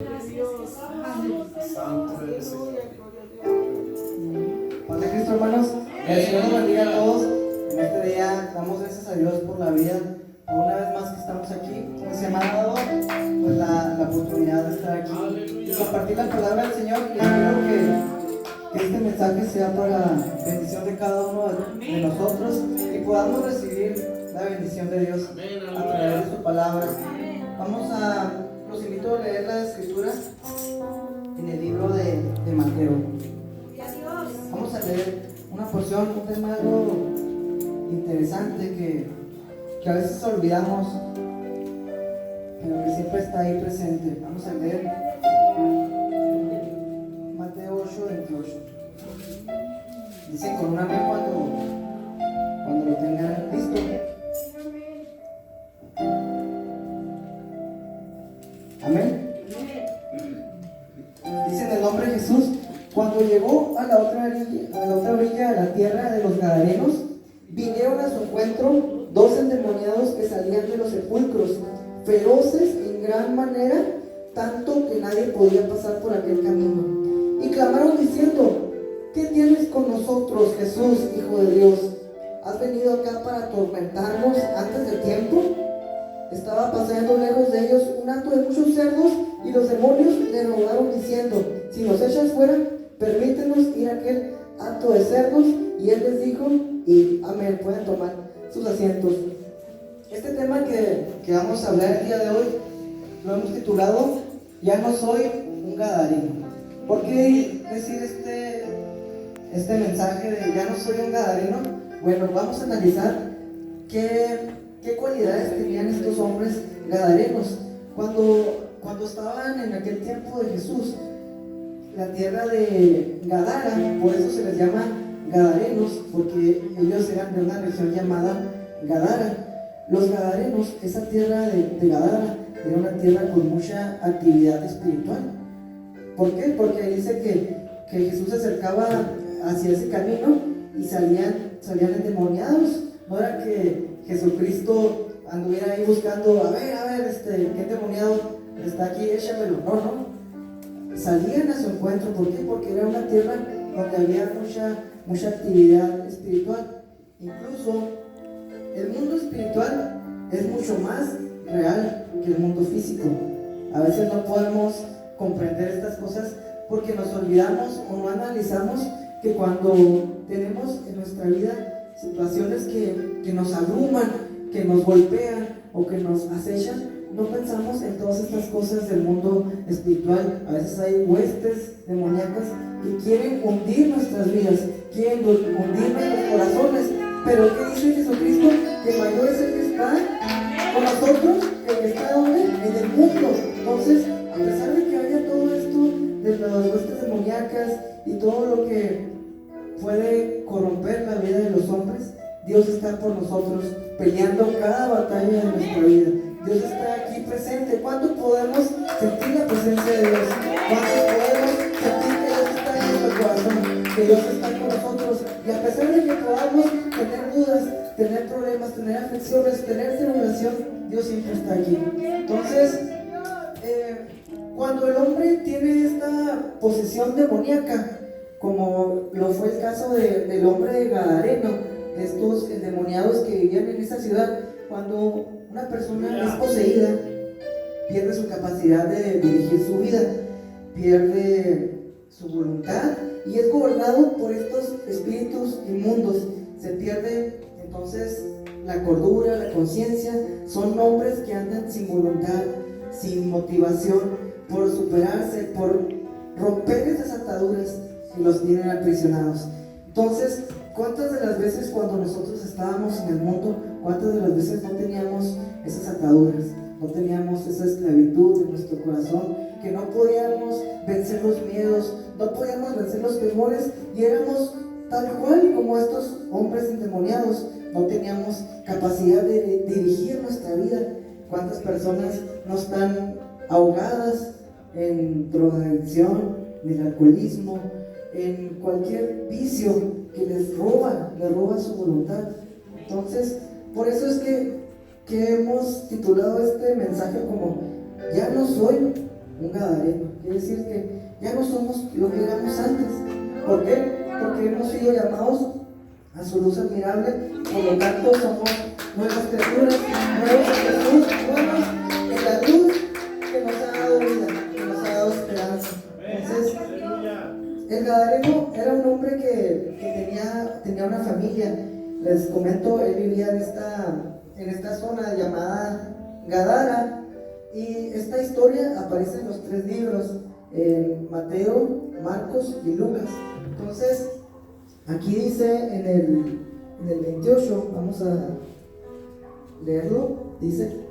Santo eres, Señor. Paz de Cristo, hermanos. El Señor nos bendiga a todos. En este día damos gracias a Dios por la vida. Por una vez más que estamos aquí, como se me ha dado pues, la oportunidad de estar aquí y compartir la palabra del Señor. Y espero que este mensaje sea para bendición de cada uno de nosotros y podamos recibir la bendición de Dios a través de su palabra. Los invito a leer la escritura en el libro de Mateo. Vamos a leer una porción, un tema algo interesante que a veces olvidamos, pero que siempre está ahí presente. Vamos a leer Mateo 8:28. Dice con un amén cuando lo tengan listo. Amén. Dice en el nombre de Jesús: cuando llegó a la otra orilla de la tierra de los Gadarenos, vinieron a su encuentro dos endemoniados que salían de los sepulcros, feroces en gran manera, tanto que nadie podía pasar por aquel camino. Y clamaron diciendo: ¿qué tienes con nosotros, Jesús, Hijo de Dios? ¿Has venido acá para atormentarnos antes del tiempo? Estaba paseando lejos de ellos un hato de muchos cerdos, y los demonios le rogaron diciendo: si nos echas fuera, permítenos ir a aquel hato de cerdos. Y él les dijo: y amén. Pueden tomar sus asientos. Este tema que vamos a hablar el día de hoy lo hemos titulado Ya no soy un gadareno. ¿Por qué decir este mensaje de ya no soy un gadareno? Bueno, vamos a analizar qué cualidades tenían estos hombres gadarenos. Cuando estaban en aquel tiempo de Jesús, la tierra de Gadara, por eso se les llama gadarenos, porque ellos eran de una región llamada Gadara. Los gadarenos, esa tierra de Gadara, era una tierra con mucha actividad espiritual. ¿Por qué? Porque dice que Jesús se acercaba hacia ese camino y salían endemoniados. No era que Jesucristo anduviera ahí buscando, a ver, ¿qué endemoniado está aquí? Échamelo. No. Salían a su encuentro. ¿Por qué? Porque era una tierra donde había mucha actividad espiritual. Incluso el mundo espiritual es mucho más real que el mundo físico. A veces no podemos comprender estas cosas porque nos olvidamos o no analizamos que cuando tenemos en nuestra vida situaciones que nos abruman, que nos golpean o que nos acechan, no pensamos en todas estas cosas del mundo espiritual. A veces hay huestes demoníacas que quieren hundir nuestras vidas, quieren hundir nuestros corazones. Pero ¿qué dice Jesucristo? Que mayor es el que está con nosotros que el que está ¿dónde? En el mundo. Entonces, a pesar de que haya todo esto de las huestes demoníacas y todo lo que puede corromper la vida de los hombres, Dios está por nosotros peleando cada batalla de nuestra vida. Dios está aquí presente. ¿Cuánto podemos sentir la presencia de Dios? ¿Cuánto podemos sentir que Dios está en nuestro corazón? Que Dios está con nosotros. Y a pesar de que podamos tener dudas, tener problemas, tener aflicciones, tener tribulación, Dios siempre está aquí. Entonces, cuando el hombre tiene esta posesión demoníaca, como lo fue el caso del hombre gadareno, estos endemoniados que vivían en esa ciudad, cuando una persona es poseída, pierde su capacidad de dirigir su vida, pierde su voluntad y es gobernado por estos espíritus inmundos. Se pierde entonces la cordura, la conciencia. Son hombres que andan sin voluntad, sin motivación, por superarse, por romper esas ataduras que los tienen aprisionados. Entonces, ¿cuántas de las veces cuando nosotros estábamos en el mundo, cuántas de las veces no teníamos esas ataduras, no teníamos esa esclavitud en nuestro corazón, que no podíamos vencer los miedos, no podíamos vencer los temores y éramos tal cual como estos hombres endemoniados? No teníamos capacidad de dirigir nuestra vida. ¿Cuántas personas no están ahogadas en drogadicción, en el alcoholismo, en cualquier vicio que les roba su voluntad? Entonces, por eso es que hemos titulado este mensaje como Ya no soy un gadareno. Quiere decir que ya no somos lo que éramos antes. ¿Por qué? Porque hemos sido llamados a su luz admirable, por lo tanto somos nuevas criaturas, nuevos en Jesús, nuevos en la luz que nos ha dado vida, que nos ha dado esperanza. Entonces, el gadareno era un hombre que tenía una familia. Les comento, él vivía en esta zona llamada Gadara, y esta historia aparece en los 3 libros, en Mateo, Marcos y Lucas. Entonces, aquí dice en el 28, vamos a leerlo, dice: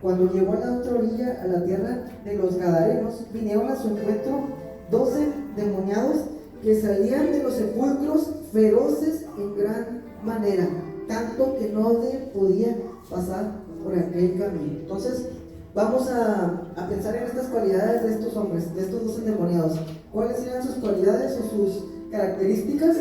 cuando llegó a la otra orilla, a la tierra de los Gadarenos, vinieron a su encuentro 12 endemoniados que salían de los sepulcros feroces en gran manera, tanto que no podía pasar por aquel camino. Entonces, vamos a pensar en estas cualidades de estos hombres, de estos 12 endemoniados. ¿Cuáles eran sus cualidades o sus características?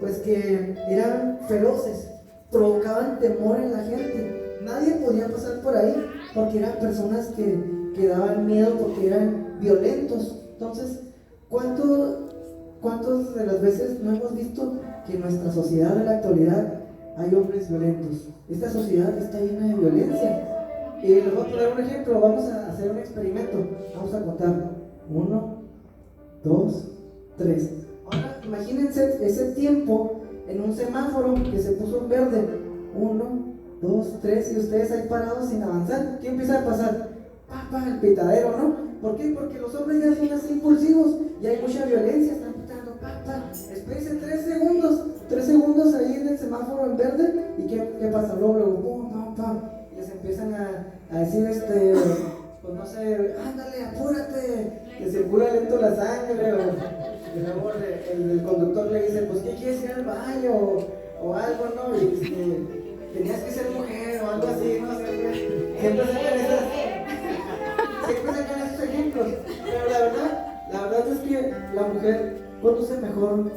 Pues que eran feroces, provocaban temor en la gente. Nadie podía pasar por ahí porque eran personas que daban miedo, porque eran violentos. Entonces, ¿cuántos de las veces no hemos visto que en nuestra sociedad de la actualidad hay hombres violentos? Esta sociedad está llena de violencia. Y les voy a poner un ejemplo. Vamos a hacer un experimento. Vamos a contar: 1, 2, 3. Ahora imagínense ese tiempo en un semáforo que se puso en verde. 1, 2, 3, y ustedes ahí parados sin avanzar. ¿Qué empieza a pasar? El pitadero, ¿no? ¿Por qué? Porque los hombres ya son así impulsivos y hay mucha violencia. Están pitando, espérense 3 segundos ahí en el semáforo en verde. ¿Y qué pasa? Luego, y les empiezan a decir, pues no sé, ándale, apúrate, que circula lento la sangre, y luego el conductor le dice, pues ¿qué quieres ir al baño? O algo, ¿no? Y tenías que ser mujer o algo así, ¿no? Siempre sacan esos ejemplos. Pero la verdad es que la mujer conduce mejor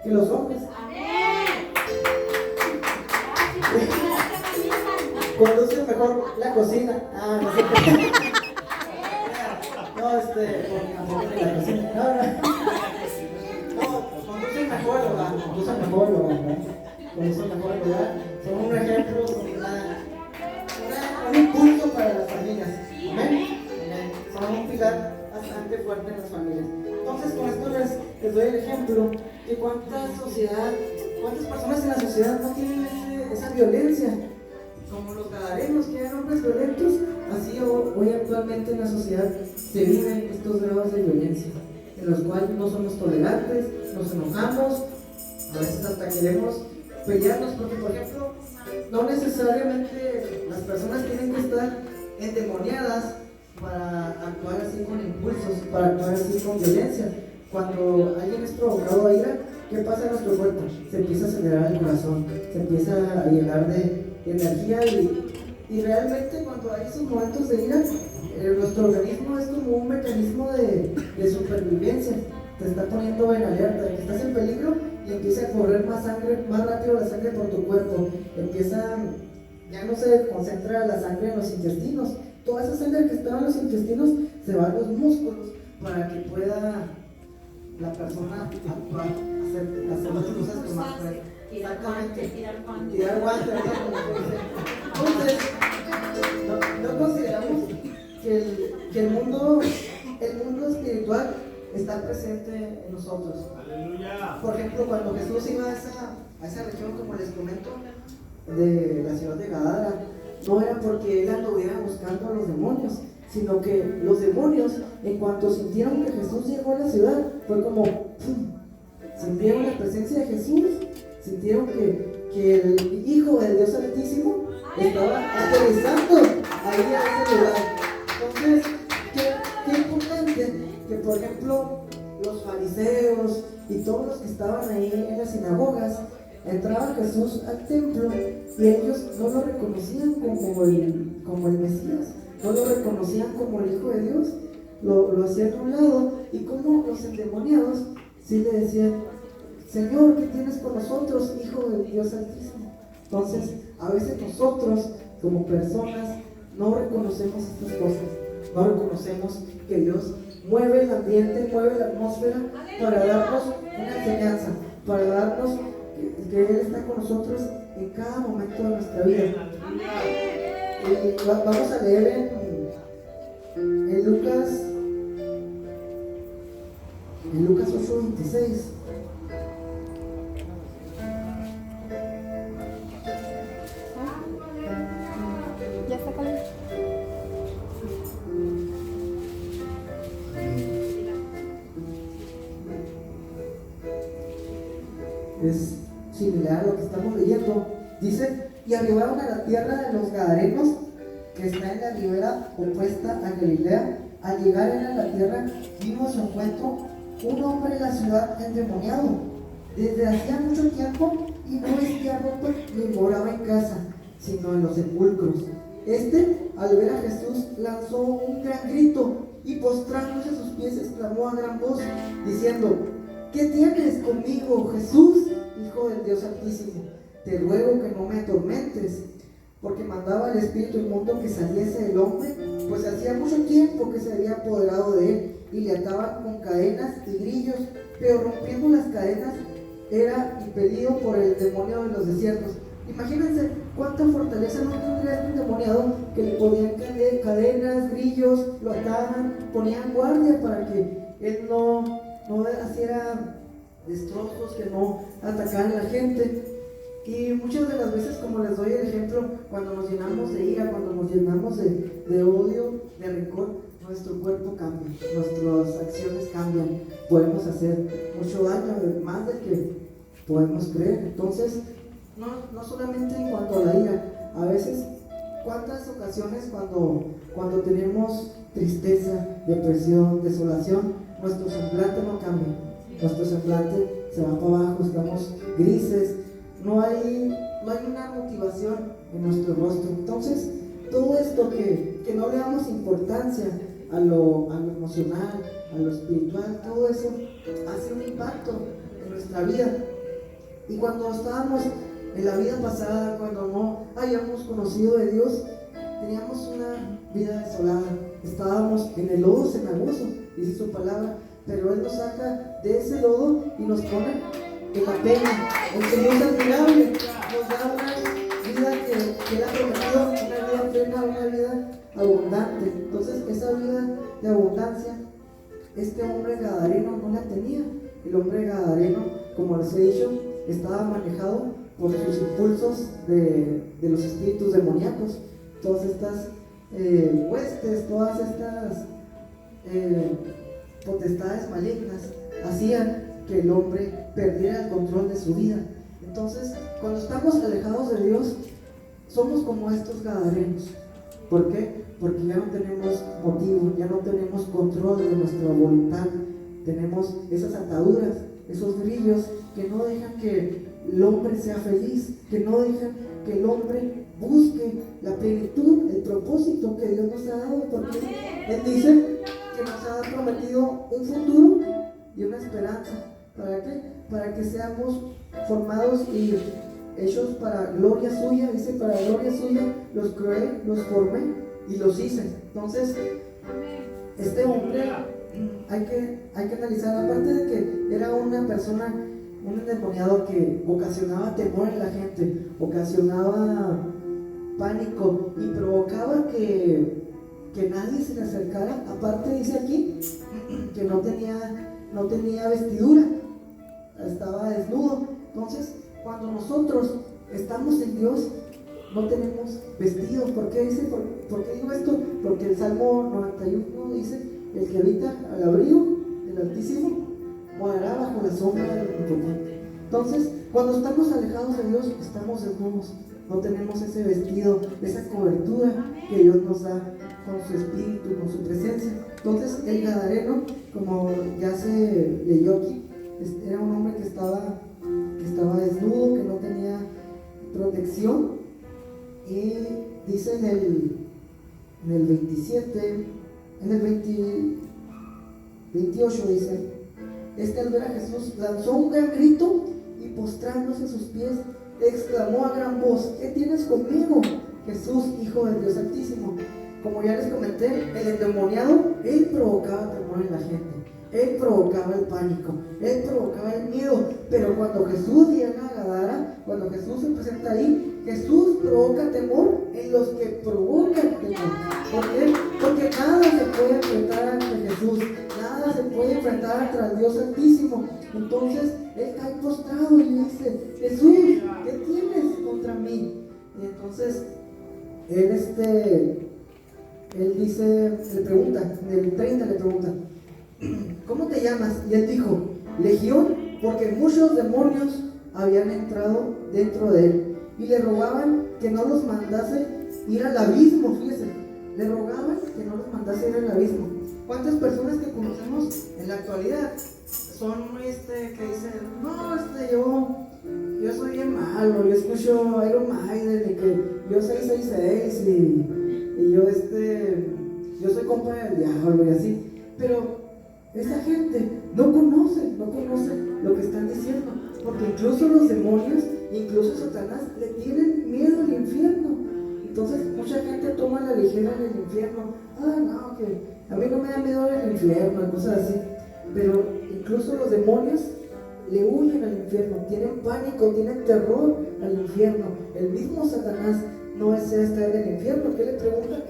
que los hombres. Conduce mejor la cocina. No sé qué. La cocina. No, conduce mejor el hogar. Conduce mejor el hogar. Son un ejemplo, un impulso para las familias. Amén. Son un pilar bastante fuerte en las familias. Entonces, con esto les doy el ejemplo de cuántas personas en la sociedad no tienen esa violencia. Como los gadarenos, que eran hombres violentos, así hoy actualmente en la sociedad se viven estos grados de violencia, en los cuales no somos tolerantes, nos enojamos, a veces hasta queremos pelearnos, porque por ejemplo, no necesariamente las personas tienen que estar endemoniadas para actuar así con impulsos, para actuar así con violencia. Cuando alguien es provocado a ira, ¿qué pasa en nuestro cuerpo? Se empieza a acelerar el corazón, se empieza a llenar de energía, y realmente cuando hay esos momentos de ira, nuestro organismo es como un mecanismo de supervivencia. Te está poniendo en alerta, que estás en peligro, y empieza a correr más rápido la sangre por tu cuerpo. Ya no se concentra la sangre en los intestinos. Toda esa sangre que estaba en los intestinos se va a los músculos para que pueda la persona actuar, hacer las cosas con más fuerza. Exactamente. Tirar guantes, ¿verdad? Entonces, no consideramos que el mundo espiritual está presente en nosotros. Aleluya. Por ejemplo, cuando Jesús iba a esa región, como les comento, de la ciudad de Gadara, no era porque él anduviera buscando a los demonios, sino que los demonios, en cuanto sintieron que Jesús llegó a la ciudad, fue como ¡pum! Sintieron la presencia de Jesús, sintieron que el Hijo del Dios Altísimo estaba aterrizando ahí a ese lugar. Entonces, qué importante que, por ejemplo, los fariseos y todos los que estaban ahí en las sinagogas, entraba Jesús al templo y ellos no lo reconocían como el Mesías, no lo reconocían como el Hijo de Dios, lo hacían a un lado, y como los endemoniados sí le decían: Señor, ¿qué tienes con nosotros, Hijo del Dios Altísimo? Entonces, a veces nosotros como personas no reconocemos estas cosas. no reconocemos que Dios mueve el ambiente, mueve la atmósfera para darnos una enseñanza, para darnos que Él está con nosotros en cada momento de nuestra vida. Y vamos a leer en Lucas 8:26. Ya está caliente. Es similar a lo que estamos leyendo. Dice: y arribaron a la tierra de los Gadarenos, que está en la ribera opuesta a Galilea. Al llegar a la tierra, vino a su encuentro un hombre de la ciudad endemoniado, desde hacía mucho tiempo, y no vestía ropa ni moraba en casa, sino en los sepulcros. Al ver a Jesús, lanzó un gran grito y postrándose a sus pies exclamó a gran voz, diciendo: ¿qué tienes conmigo, Jesús, Hijo del Dios Altísimo? Te ruego que no me atormentes. Porque mandaba al espíritu inmundo que saliese del hombre, pues hacía mucho tiempo que se había apoderado de él, y le ataban con cadenas y grillos, pero rompiendo las cadenas era impelido por el demonio de los desiertos. Imagínense cuánta fortaleza no tendría este endemoniado, que le ponían cadenas, grillos, lo ataban, ponían guardia para que él no hiciera destrozos, que no atacara a la gente. Y muchas de las veces, como les doy el ejemplo, cuando nos llenamos de ira, cuando nos llenamos de odio, de rencor, nuestro cuerpo cambia, nuestras acciones cambian, podemos hacer mucho daño, más del que podemos creer. Entonces, no solamente en cuanto a la ira, a veces, ¿cuántas ocasiones cuando tenemos tristeza, depresión, desolación, nuestro semblante no cambia? Nuestro semblante se va para abajo, estamos grises, no hay una motivación en nuestro rostro. Entonces, todo esto que no le damos importancia a lo emocional, a lo espiritual, todo eso hace un impacto en nuestra vida. Y cuando estábamos en la vida pasada, cuando no habíamos conocido de Dios, teníamos una vida desolada, estábamos en el lodo cenagoso, dice su palabra, pero Él nos saca de ese lodo y nos pone en la pena. El Señor es admirable, nos da una vida que Él ha prometido, una vida plena, una vida abundante. Entonces, esa vida de abundancia, este hombre gadareno no la tenía. El hombre gadareno, como les he dicho, estaba manejado por sus impulsos de los espíritus demoníacos. Todas estas huestes, todas estas potestades malignas hacían que el hombre perdiera el control de su vida. Entonces, cuando estamos alejados de Dios, somos como estos gadarenos. ¿Por qué? Porque ya no tenemos motivo, ya no tenemos control de nuestra voluntad. Tenemos esas ataduras, esos grillos que no dejan que el hombre sea feliz, que no dejan que el hombre busque la plenitud, el propósito que Dios nos ha dado, porque Él dice que nos ha prometido un futuro y una esperanza. ¿Para qué? Para que seamos formados y hechos para gloria suya. Dice: para gloria suya los creé, los formé y los hice. Entonces, este hombre hay que analizar, aparte de que era una persona, un endemoniado que ocasionaba temor en la gente, ocasionaba pánico y provocaba que nadie se le acercara. Aparte, dice aquí que no tenía vestidura, estaba desnudo. Entonces, cuando nosotros estamos en Dios, no tenemos vestidos. ¿Por qué digo esto? Porque el Salmo 91 dice: el que habita al abrigo del Altísimo morará bajo la sombra del Omnipotente. Entonces, cuando estamos alejados de Dios, estamos desnudos, no tenemos ese vestido, esa cobertura que Dios nos da con su espíritu, con su presencia. Entonces, el gadareno, como ya se leyó aquí, era un hombre que estaba desnudo, que no tenía protección. Y dice en el 27, en el 28 dice: al ver a Jesús lanzó un gran grito y postrándose a sus pies exclamó a gran voz: ¿qué tienes conmigo, Jesús, Hijo del Dios Altísimo? como ya les comenté, el endemoniado, él provocaba temor en la gente, él provocaba el pánico, él provocaba el miedo. Pero cuando Jesús llega a Gadara, cuando Jesús se presenta ahí, Jesús provoca temor en los que provocan temor. ¿Por qué? Porque nada se puede enfrentar ante Jesús, nada se puede enfrentar ante el Dios Santísimo. Entonces él cae postrado y dice: Jesús, ¿qué tienes contra mí? Y entonces él dice, le pregunta, en el 30 le pregunta: ¿cómo te llamas? Y él dijo: Legión, porque muchos demonios habían entrado dentro de él y le rogaban que no los mandase ir al abismo. Fíjese, le rogaban que no los mandase ir al abismo. ¿Cuántas personas que conocemos en la actualidad son que dicen: no, yo soy bien malo, yo escucho Iron Maiden y que yo 666 y yo soy compa del diablo y así? Pero esa gente no conoce lo que están diciendo, porque incluso los demonios, incluso Satanás, le tienen miedo al infierno. Entonces mucha gente toma la ligera del infierno. No, que a mí no me da miedo el infierno, cosas así. Pero incluso los demonios le huyen al infierno, tienen pánico, tienen terror al infierno. El mismo Satanás no desea estar en el infierno. ¿Qué le pregunta?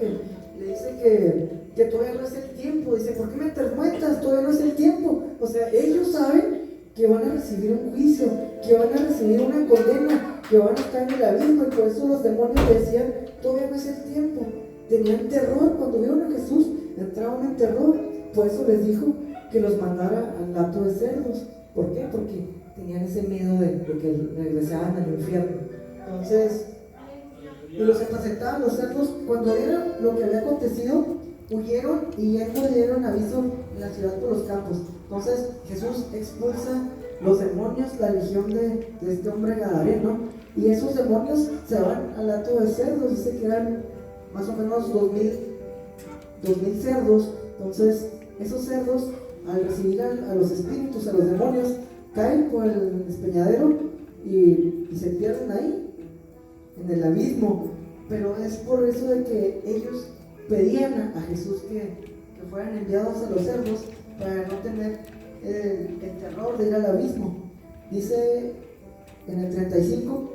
Le dice que todavía no es el tiempo. Dice: ¿por qué me atormentas? Todavía no es el tiempo. O sea, ellos saben que van a recibir un juicio, que van a recibir una condena, que van a estar en el abismo. Y por eso los demonios decían: todavía no es el tiempo. Tenían terror cuando vieron a Jesús, entraban en terror. Por eso les dijo que los mandara al hato de cerdos. ¿Por qué? Porque tenían ese miedo de que regresaran al infierno. Entonces, y los apacendaban los cerdos. Cuando vieron lo que había acontecido, huyeron y yendo dieron aviso en la ciudad por los campos. Entonces Jesús expulsa los demonios, la legión de este hombre gadareno, y esos demonios se van al hato de cerdos. Dice que eran más o menos 2000 cerdos. Entonces esos cerdos, al recibir a los espíritus, a los demonios, caen por el despeñadero y se pierden ahí en el abismo. Pero es por eso de que ellos pedían a Jesús que fueran enviados a los cerdos para no tener el terror de ir al abismo. Dice en el 35: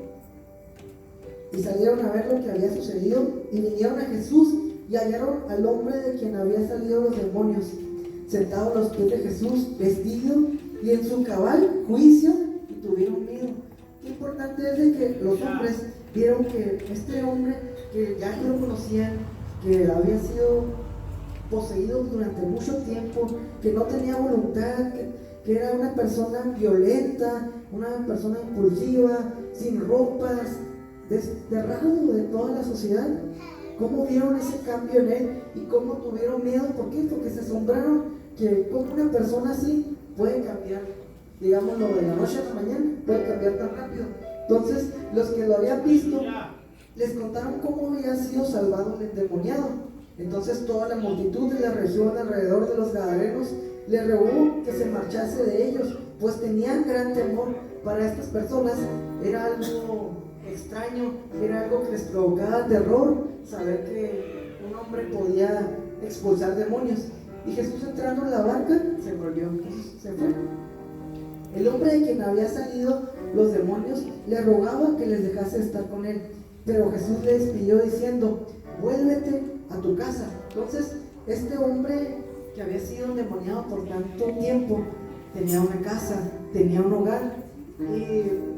y salieron a ver lo que había sucedido y vinieron a Jesús y hallaron al hombre de quien había salido los demonios, sentado a los pies de Jesús, vestido y en su cabal juicio, y tuvieron miedo. Qué importante es de que los hombres vieron que este hombre, que ya lo conocían, que había sido poseído durante mucho tiempo, que no tenía voluntad, que era una persona violenta, una persona impulsiva, sin ropas, desterrado de toda la sociedad. ¿Cómo vieron ese cambio en él y cómo tuvieron miedo? ¿Por qué? Porque se asombraron que como una persona así puede cambiar, digámoslo, de la noche a la mañana, puede cambiar tan rápido. Entonces los que lo habían visto les contaron cómo había sido salvado el endemoniado. Entonces toda la multitud de la región alrededor de los gadarenos le rogó que se marchase de ellos, pues tenían gran temor. Para estas personas era algo extraño, era algo que les provocaba terror, saber que un hombre podía expulsar demonios. Y Jesús, entrando en la barca, se volvió, se fue. El hombre de quien había salido los demonios le rogaba que les dejase estar con él, pero Jesús le despidió diciendo: vuélvete a tu casa. Entonces este hombre que había sido endemoniado por tanto tiempo tenía una casa, tenía un hogar. Y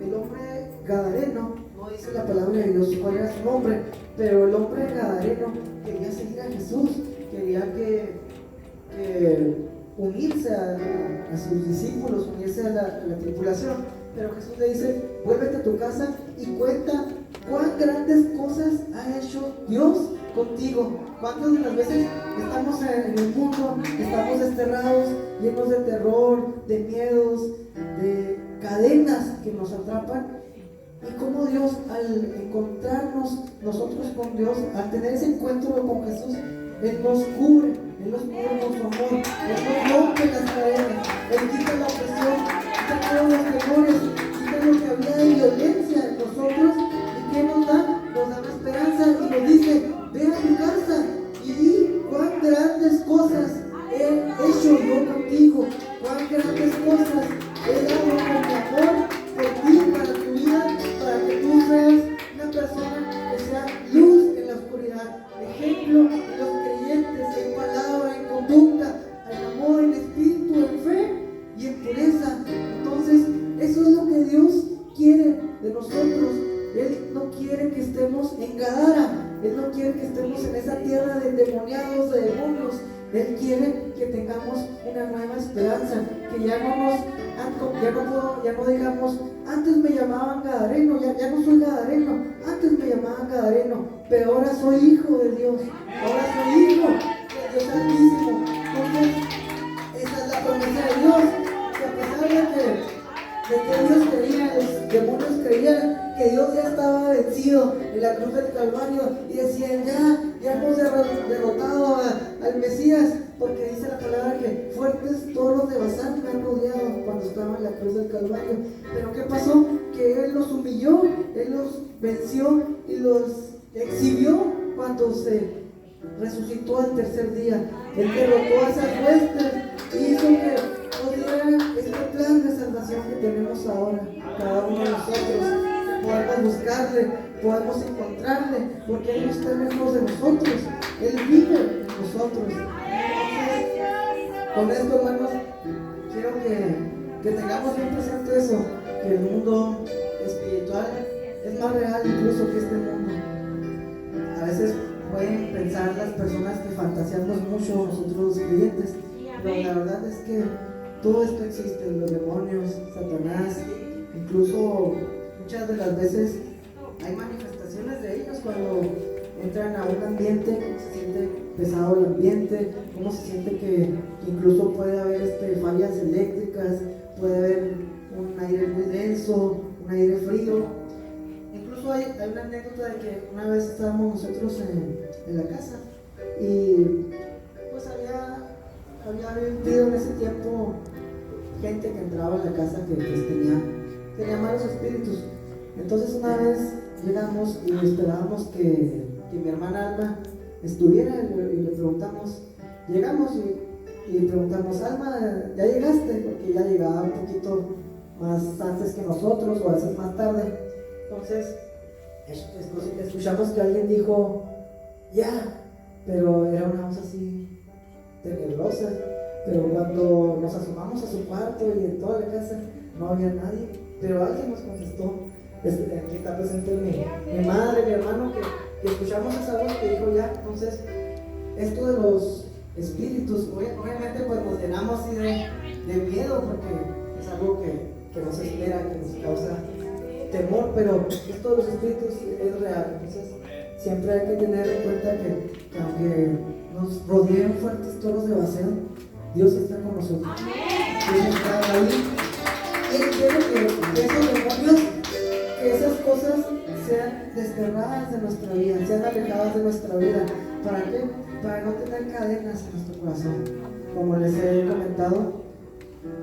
el hombre gadareno, no dice la palabra de Dios cuál era su nombre, pero el hombre gadareno quería seguir a Jesús, quería unirse a sus discípulos, unirse a la tripulación. Pero Jesús le dice: vuélvete a tu casa y cuenta cuán grandes cosas ha hecho Dios contigo. ¿Cuántas de las veces estamos en el mundo, estamos desterrados, llenos de terror, de miedos, de cadenas que nos atrapan? Y cómo Dios, al encontrarnos nosotros con Dios, al tener ese encuentro con Jesús, Él nos cubre con su amor, Él nos rompe las cadenas, Él quita la opresión, quita todos los temores, quita lo que había de violencia en nosotros. ¿Y qué nos da? Nos da la esperanza y nos dice: ve a tu casa. Y quiere que tengamos una nueva esperanza, que ya no digamos, antes me llamaban gadareno, ya no soy gadareno, antes me llamaban gadareno, pero ahora soy hijo de Dios, ahora soy hijo de Dios Altísimo. Entonces, esa es la promesa de Dios, que a pesar de que ellos creían, los demonios creían que Dios ya estaba vencido en la cruz del Calvario y decían, ya hemos derrotado al Mesías, porque dice la palabra que fuertes toros los de Basán me han rodeado cuando estaba en la cruz del Calvario. Pero ¿qué pasó? Que Él los humilló, Él los venció y los exhibió cuando se resucitó al tercer día. Él derrotó a esas huestes y hizo que nos diera este plan de salvación que tenemos ahora, cada uno de nosotros. Podemos buscarle, podemos encontrarle, porque Él no está lejos de nosotros, Él vive en nosotros. Entonces, con esto, hermanos, quiero que tengamos bien presente eso, que el mundo espiritual es más real incluso que este mundo. A veces pueden pensar las personas que fantaseamos mucho nosotros los creyentes, pero la verdad es que todo esto existe, los demonios, Satanás, incluso muchas de las veces hay manifestaciones de ellos cuando entran a un ambiente, cómo se siente pesado el ambiente, cómo se siente que incluso puede haber fallas eléctricas, puede haber un aire muy denso, un aire frío. Incluso hay una anécdota de que una vez estábamos nosotros en la casa y pues había habido en ese tiempo gente que entraba en la casa que pues, tenía malos espíritus. Entonces una vez llegamos y esperábamos que mi hermana Alma estuviera y le preguntamos, llegamos y preguntamos, Alma, ¿ya llegaste? Porque ella llegaba un poquito más antes que nosotros o a veces más tarde. Entonces escuchamos que alguien dijo, ya, pero era una voz así tenebrosa. Pero cuando nos asomamos a su cuarto y en toda la casa no había nadie, pero alguien nos contestó. Aquí está presente mi madre, mi hermano, que escuchamos esa voz que dijo ya. Entonces, esto de los espíritus, obviamente pues nos llenamos así de miedo, porque es algo que nos espera, que nos causa temor, pero esto de los espíritus es real. Entonces, siempre hay que tener en cuenta que aunque nos rodeen fuertes toros de vacío, Dios está con nosotros. Dios está ahí. Y Él quiere que esos demonios, que esas cosas sean desterradas de nuestra vida, sean alejadas de nuestra vida. ¿Para qué? Para no tener cadenas en nuestro corazón. Como les he comentado,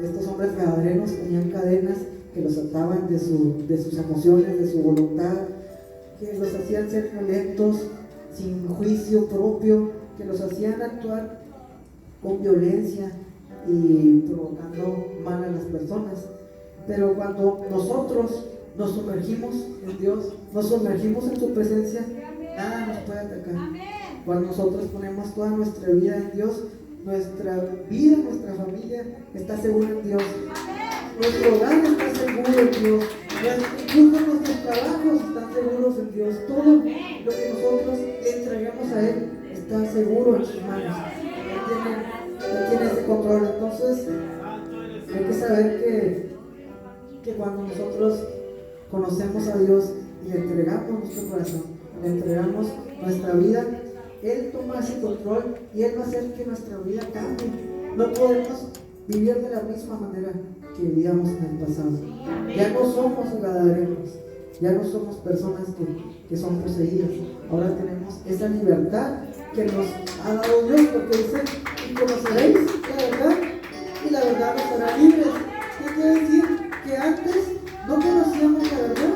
estos hombres gadarenos tenían cadenas que los ataban de sus emociones, de su voluntad, que los hacían ser violentos, sin juicio propio, que los hacían actuar con violencia y provocando mal a las personas. Pero cuando nosotros nos sumergimos en Dios, nos sumergimos en su presencia, nada nos puede atacar. Cuando nosotros ponemos toda nuestra vida en Dios, nuestra vida, nuestra familia está segura en Dios. Nuestro hogar está seguro en Dios. Incluso nuestros trabajos están seguros en Dios. Todo lo que nosotros entreguemos a Él está seguro en sus manos. Él tiene ese control. Entonces, hay que saber que cuando nosotros conocemos a Dios y le entregamos nuestro corazón, le entregamos nuestra vida, Él toma ese control y Él va a hacer que nuestra vida cambie. No podemos vivir de la misma manera que vivíamos en el pasado. Ya no somos gadarenos, ya no somos personas que son poseídas. Ahora tenemos esa libertad que nos ha dado Dios, porque dice, y conoceréis la verdad, y la verdad nos hará libres. ¿Qué quiere decir? Que antes no conocíamos la verdad.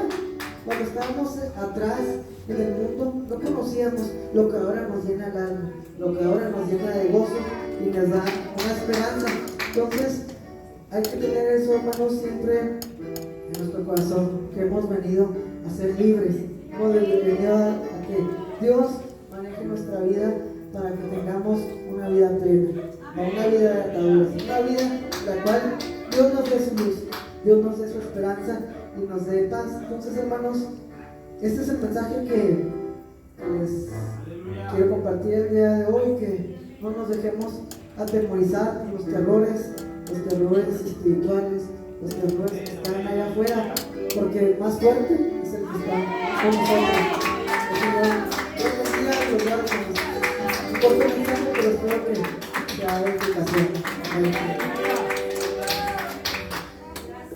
Cuando estábamos atrás en el mundo, no conocíamos lo que ahora nos llena el alma, lo que ahora nos llena de gozo y nos da una esperanza. Entonces, hay que tener eso, hermanos, siempre en nuestro corazón, que hemos venido a ser libres, hemos venido a que Dios maneje nuestra vida para que tengamos una vida plena, no una vida de ataduras, una vida en la cual Dios nos dé su luz, Dios nos dé su esperanza y nos dé paz. Entonces, hermanos, este es el mensaje que les quiero compartir el día de hoy, que no nos dejemos atemorizar los terrores espirituales, los terrores que están allá afuera, porque el más fuerte es el que está con nosotros. El Señor, Dios bendiga y los guarde.